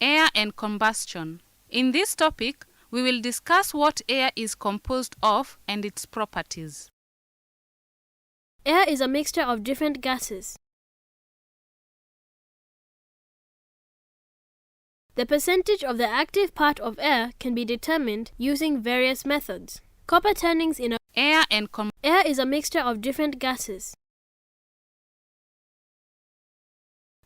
Air and combustion. In this topic, we will discuss what air is composed of and its properties. Air is a mixture of different gases. The percentage of the active part of air can be determined using various methods. Copper turnings in a Air is a mixture of different gases.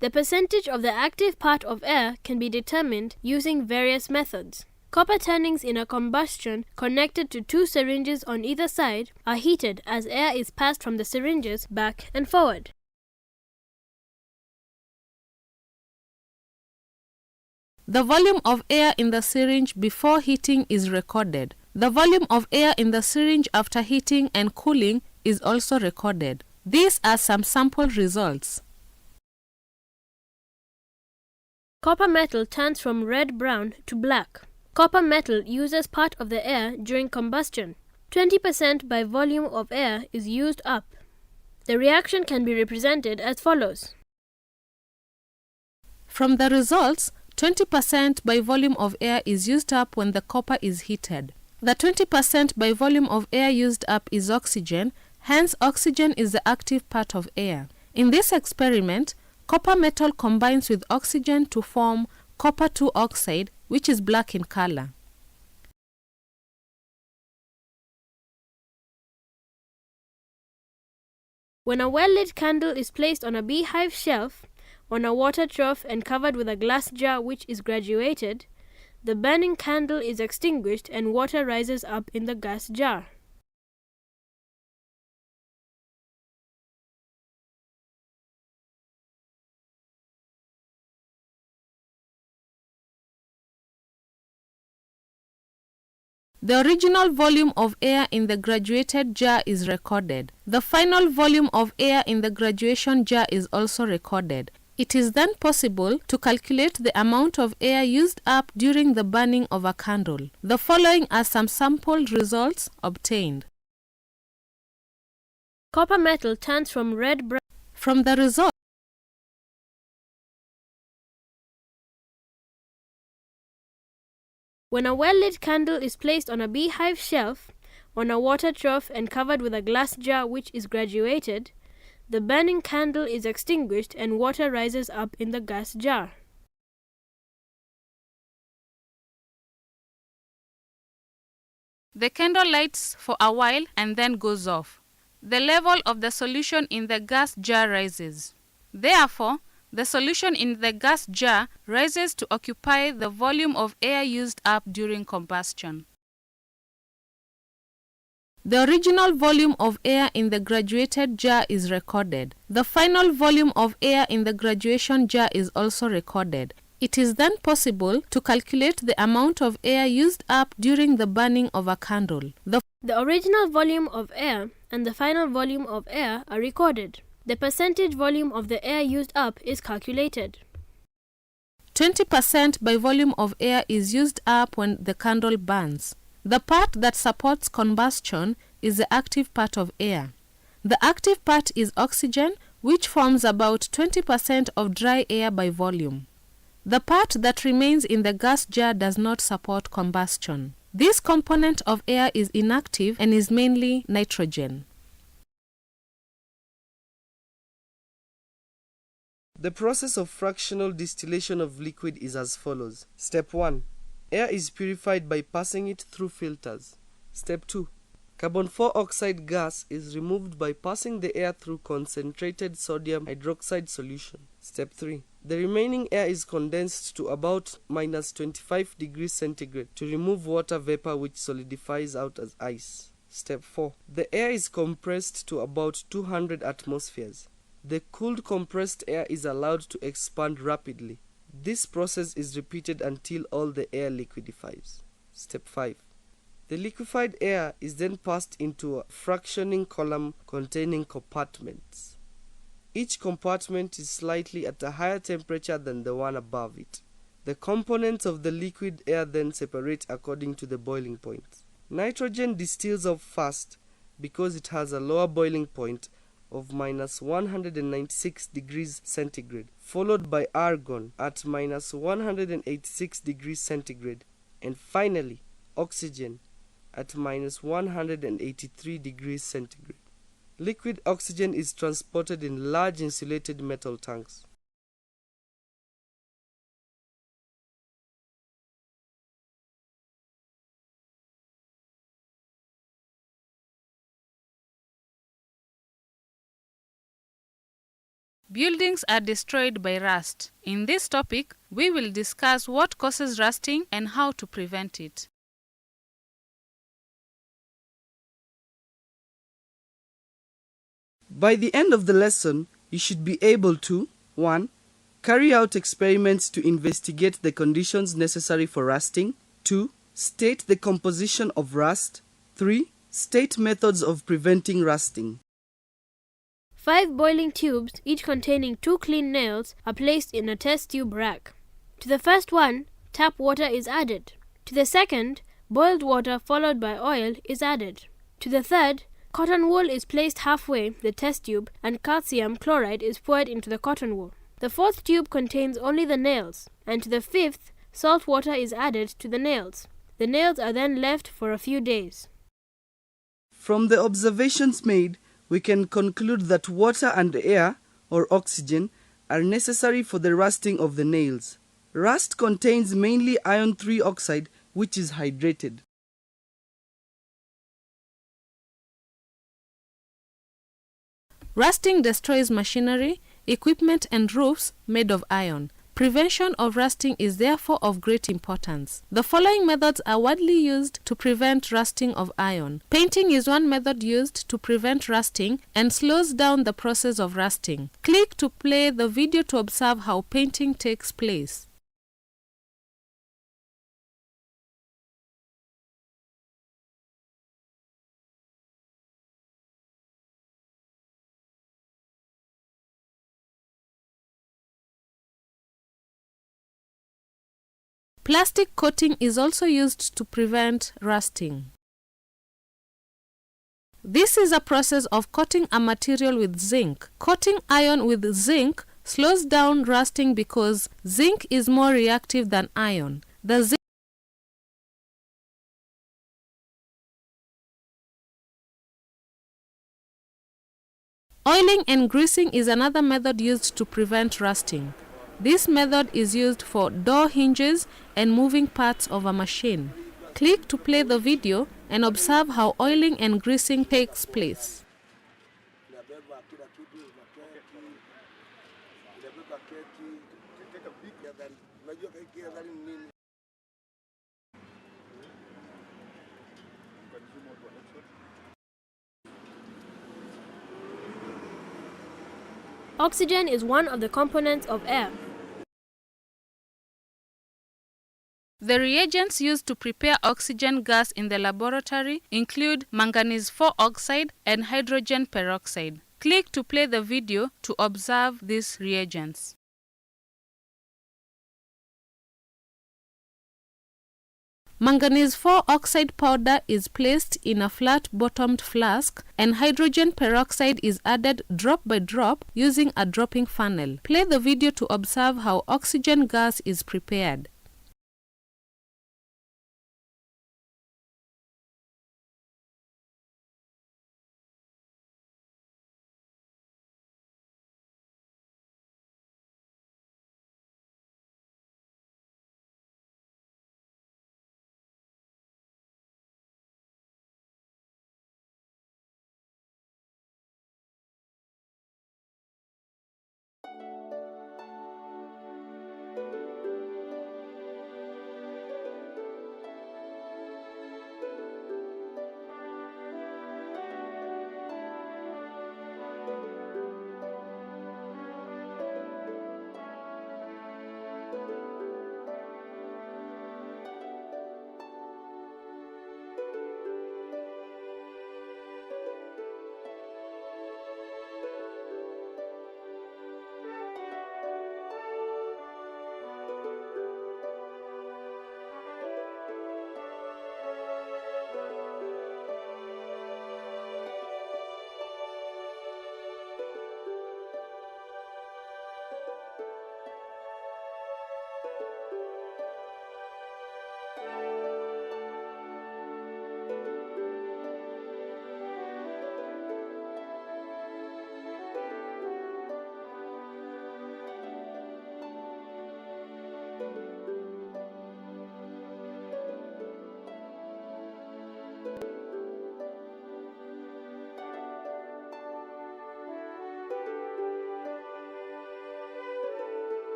The percentage of the active part of air can be determined using various methods. Copper turnings in a combustion connected to two syringes on either side are heated as air is passed from the syringes back and forward. The volume of air in the syringe before heating is recorded. The volume of air in the syringe after heating and cooling is also recorded. These are some sample results. Copper metal turns from red-brown to black. Copper metal uses part of the air during combustion. 20% by volume of air is used up. The reaction can be represented as follows. From the results, 20% by volume of air is used up when the copper is heated. The 20% by volume of air used up is oxygen, hence oxygen is the active part of air. In this experiment, copper metal combines with oxygen to form copper 2 oxide, which is black in color. When a well-lit candle is placed on a beehive shelf, on a water trough and covered with a glass jar which is graduated, the burning candle is extinguished and water rises up in the gas jar. The original volume of air in the graduated jar is recorded. The final volume of air in the graduation jar is also recorded. It is then possible to calculate the amount of air used up during the burning of a candle. The following are some sample results obtained. Copper metal turns from red-brown. From the result, when a well-lit candle is placed on a beehive shelf, on a water trough and covered with a glass jar which is graduated, the burning candle is extinguished and water rises up in the gas jar. the candle lights for a while and then goes off. The level of the solution in the gas jar rises. Therefore, the solution in the gas jar rises to occupy the volume of air used up during combustion. The original volume of air in the graduated jar is recorded. The final volume of air in the graduation jar is also recorded. It is then possible to calculate the amount of air used up during the burning of a candle. The original volume of air and the final volume of air are recorded. The percentage volume of the air used up is calculated. 20% by volume of air is used up when the candle burns. The part that supports combustion is the active part of air. The active part is oxygen, which forms about 20% of dry air by volume. The part that remains in the gas jar does not support combustion. This component of air is inactive and is mainly nitrogen. The process of fractional distillation of liquid is as follows. Step 1. Air is purified by passing it through filters. Step 2. Carbon 4 oxide gas is removed by passing the air through concentrated sodium hydroxide solution. Step 3. The remaining air is condensed to about minus 25 degrees centigrade to remove water vapor which solidifies out as ice. Step 4. The air is compressed to about 200 atmospheres. The cooled compressed air is allowed to expand rapidly. This process is repeated until all the air liquefies. Step 5. The liquefied air is then passed into a fractioning column containing compartments. Each compartment is slightly at a higher temperature than the one above it. The components of the liquid air then separate according to the boiling point. Nitrogen distills off fast because it has a lower boiling point, of minus 196 degrees centigrade, followed by argon at minus 186 degrees centigrade, and finally oxygen at minus 183 degrees centigrade. Liquid oxygen is transported in large insulated metal tanks. Buildings are destroyed by rust. In this topic, we will discuss what causes rusting and how to prevent it. By the end of the lesson, you should be able to 1. Carry out experiments to investigate the conditions necessary for rusting. 2. State the composition of rust. 3. State methods of preventing rusting. 5 boiling tubes, each containing 2 clean nails, are placed in a test tube rack. To the first one, tap water is added. To the second, boiled water followed by oil is added. To the third, cotton wool is placed halfway the test tube and calcium chloride is poured into the cotton wool. The fourth tube contains only the nails, and to the fifth, salt water is added to the nails. The nails are then left for a few days. From the observations made, we can conclude that water and air, or oxygen, are necessary for the rusting of the nails. Rust contains mainly iron 3 oxide, which is hydrated. Rusting destroys machinery, equipment and roofs made of iron. Prevention of rusting is therefore of great importance. The following methods are widely used to prevent rusting of iron. Painting is one method used to prevent rusting and slows down the process of rusting. Click to play the video to observe how painting takes place. Plastic coating is also used to prevent rusting. This is a process of coating a material with zinc. Coating iron with zinc slows down rusting because zinc is more reactive than iron. Oiling and greasing is another method used to prevent rusting. This method is used for door hinges and moving parts of a machine. Click to play the video and observe how oiling and greasing takes place. Oxygen is one of the components of air. The reagents used to prepare oxygen gas in the laboratory include manganese 4 oxide and hydrogen peroxide. Click to play the video to observe these reagents. Manganese 4 oxide powder is placed in a flat-bottomed flask and hydrogen peroxide is added drop by drop using a dropping funnel. Play the video to observe how oxygen gas is prepared.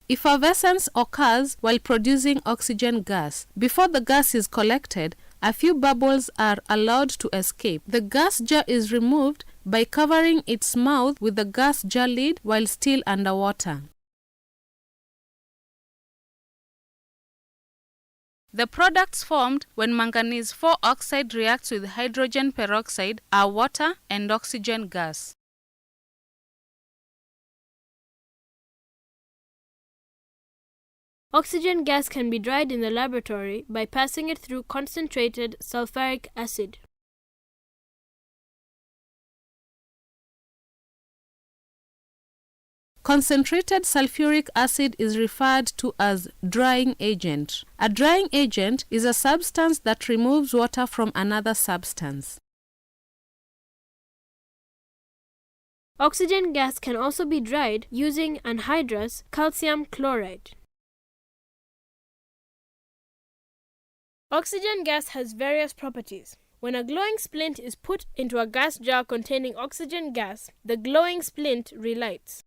Effervescence occurs while producing oxygen gas. Before the gas is collected, a few bubbles are allowed to escape. The gas jar is removed by covering its mouth with the gas jar lid while still underwater. The products formed when manganese 4 oxide reacts with hydrogen peroxide are water and oxygen gas. Oxygen gas can be dried in the laboratory by passing it through concentrated sulfuric acid. Concentrated sulfuric acid is referred to as drying agent. A drying agent is a substance that removes water from another substance. Oxygen gas can also be dried using anhydrous calcium chloride. Oxygen gas has various properties. When a glowing splint is put into a gas jar containing oxygen gas, the glowing splint relights.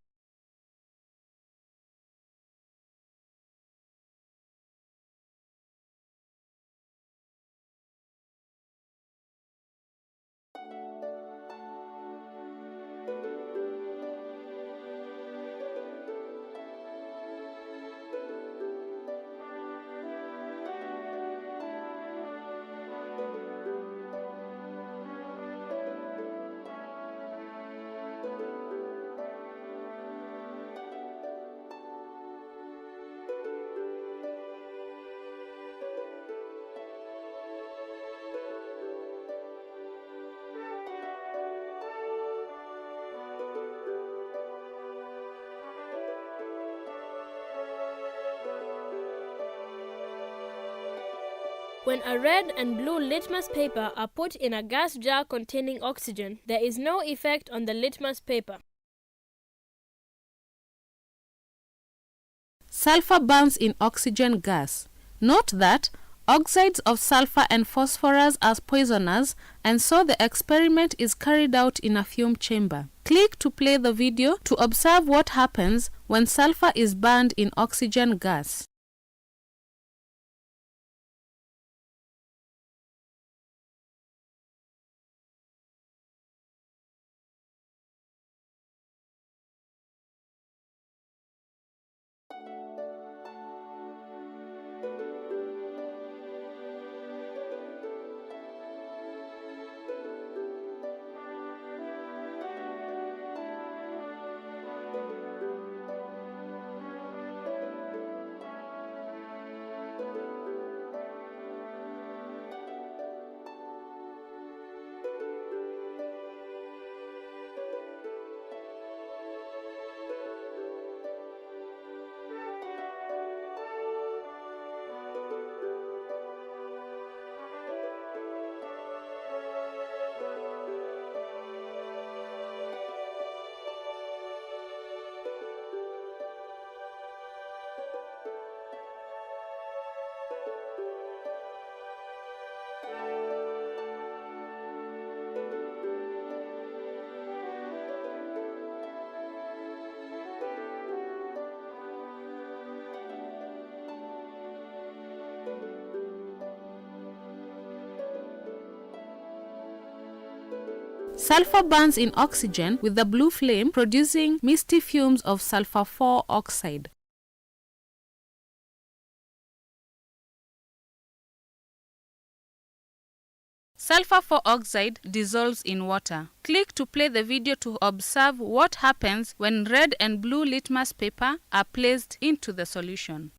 When a red and blue litmus paper are put in a gas jar containing oxygen, there is no effect on the litmus paper. Sulfur burns in oxygen gas. Note that oxides of sulfur and phosphorus are poisonous, and so the experiment is carried out in a fume chamber. Click to play the video to observe what happens when sulfur is burned in oxygen gas. Sulfur burns in oxygen with the blue flame, producing misty fumes of sulfur 4 oxide. Sulfur 4 oxide dissolves in water. Click to play the video to observe what happens when red and blue litmus paper are placed into the solution.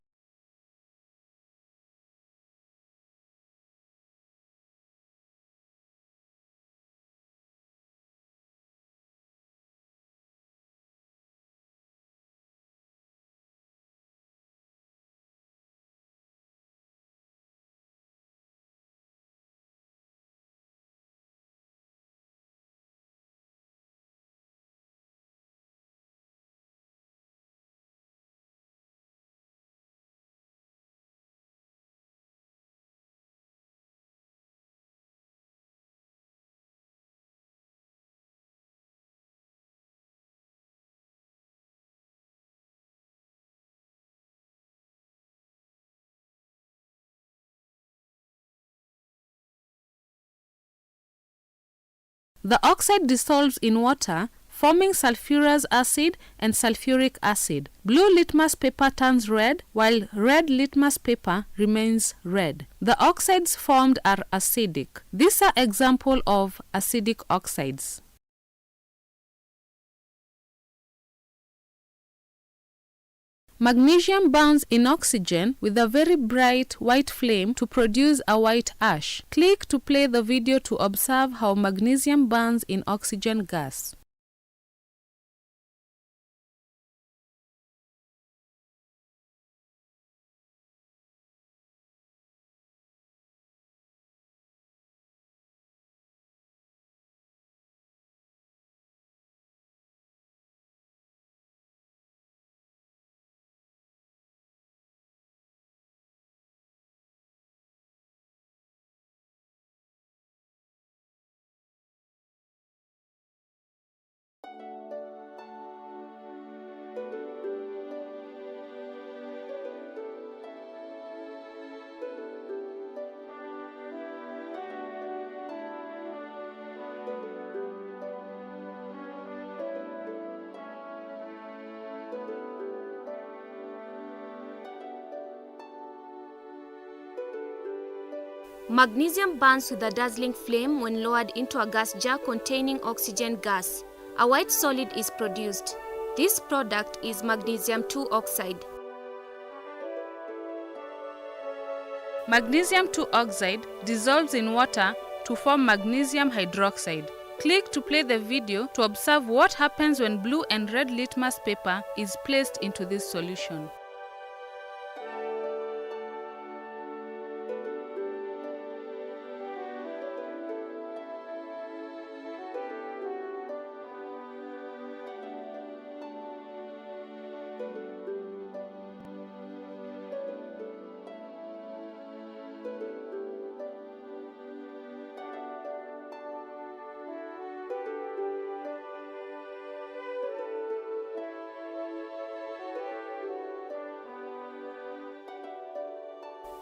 The oxide dissolves in water, forming sulfurous acid and sulfuric acid. Blue litmus paper turns red, while red litmus paper remains red. The oxides formed are acidic. These are examples of acidic oxides. Magnesium burns in oxygen with a very bright white flame to produce a white ash. Click to play the video to observe how magnesium burns in oxygen gas. Magnesium burns with a dazzling flame when lowered into a gas jar containing oxygen gas. A white solid is produced. This product is magnesium 2 oxide. Magnesium 2 oxide dissolves in water to form magnesium hydroxide. Click to play the video to observe what happens when blue and red litmus paper is placed into this solution.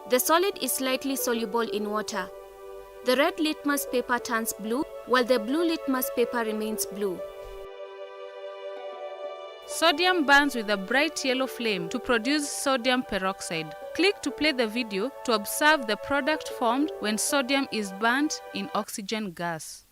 The solid is slightly soluble in water. The red litmus paper turns blue, while the blue litmus paper remains blue. Sodium burns with a bright yellow flame to produce sodium peroxide. Click to play the video to observe the product formed when sodium is burnt in oxygen gas.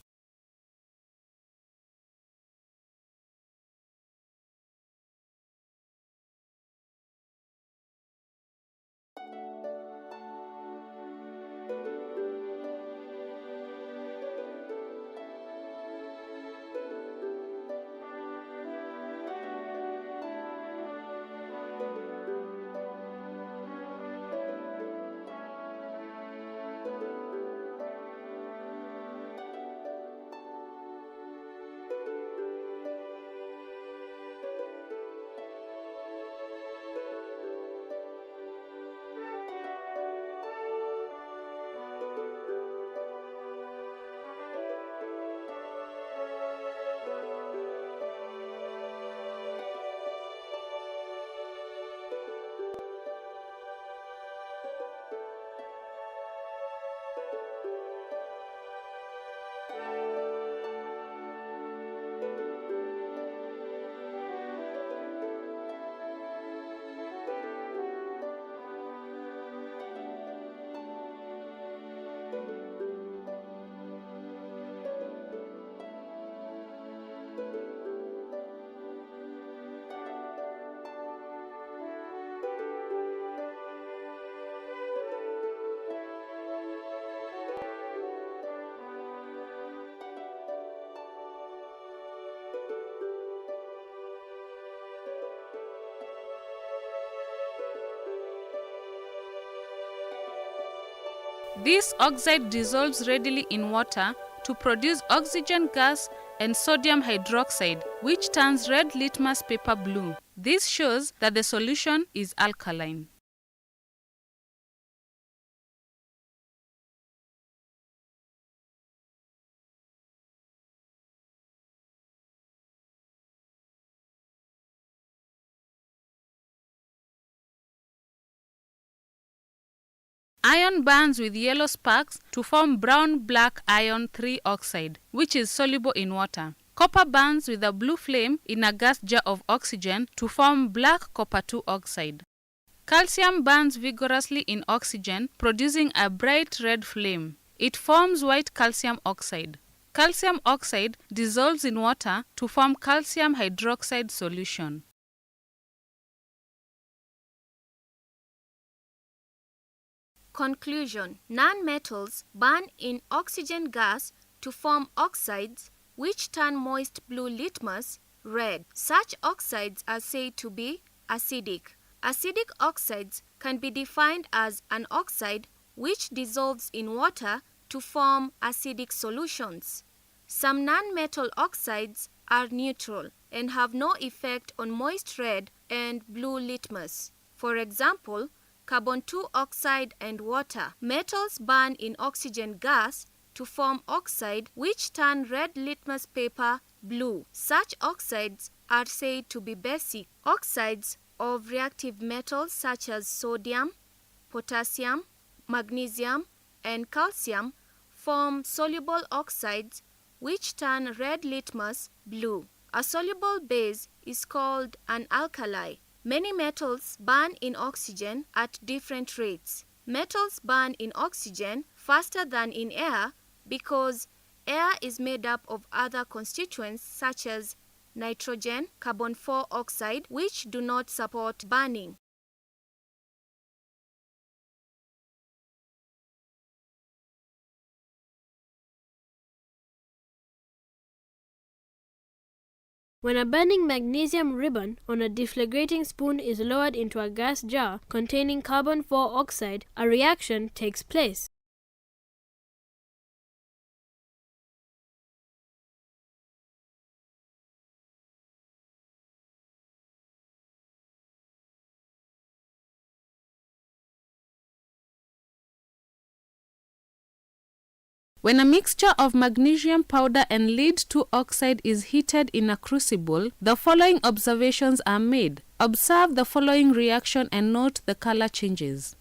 This oxide dissolves readily in water to produce oxygen gas and sodium hydroxide, which turns red litmus paper blue. This shows that the solution is alkaline. Iron burns with yellow sparks to form brown-black iron 3 oxide, which is soluble in water. Copper burns with a blue flame in a gas jar of oxygen to form black copper 2 oxide. Calcium burns vigorously in oxygen, producing a bright red flame. It forms white calcium oxide. Calcium oxide dissolves in water to form calcium hydroxide solution. Conclusion: non-metals burn in oxygen gas to form oxides which turn moist blue litmus red. Such oxides are said to be acidic. Acidic oxides can be defined as an oxide which dissolves in water to form acidic solutions. Some non-metal oxides are neutral and have no effect on moist red and blue litmus. For example, carbon 2 oxide and water. Metals burn in oxygen gas to form oxide which turn red litmus paper blue. Such oxides are said to be basic. Oxides of reactive metals such as sodium, potassium, magnesium, and calcium form soluble oxides which turn red litmus blue. A soluble base is called an alkali. Many metals burn in oxygen at different rates. Metals burn in oxygen faster than in air because air is made up of other constituents such as nitrogen, carbon 4 oxide, which do not support burning. When a burning magnesium ribbon on a deflagrating spoon is lowered into a gas jar containing carbon 4 oxide, a reaction takes place. When a mixture of magnesium powder and lead 2 oxide is heated in a crucible, the following observations are made. Observe the following reaction and note the color changes.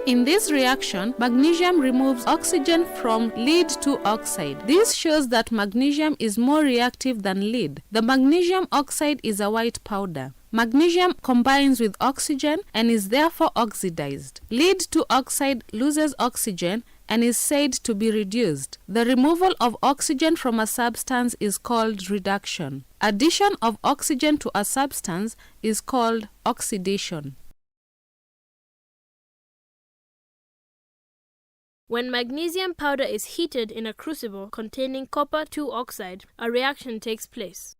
In this reaction, magnesium removes oxygen from lead 2 oxide. This shows that magnesium is more reactive than lead. The magnesium oxide is a white powder. Magnesium combines with oxygen and is therefore oxidized. Lead 2 oxide loses oxygen and is said to be reduced. The removal of oxygen from a substance is called reduction. Addition of oxygen to a substance is called oxidation. When magnesium powder is heated in a crucible containing copper 2 oxide, a reaction takes place.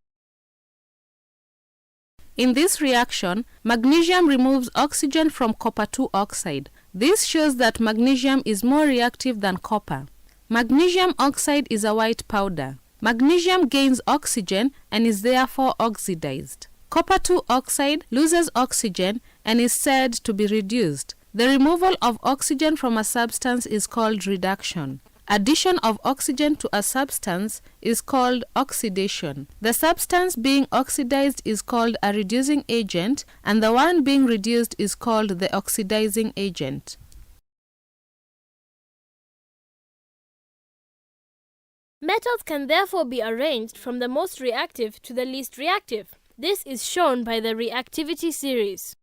In this reaction, magnesium removes oxygen from copper 2 oxide. This shows that magnesium is more reactive than copper. Magnesium oxide is a white powder. Magnesium gains oxygen and is therefore oxidized. Copper 2 oxide loses oxygen and is said to be reduced. The removal of oxygen from a substance is called reduction. Addition of oxygen to a substance is called oxidation. The substance being oxidized is called a reducing agent, and the one being reduced is called the oxidizing agent. Metals can therefore be arranged from the most reactive to the least reactive. This is shown by the reactivity series.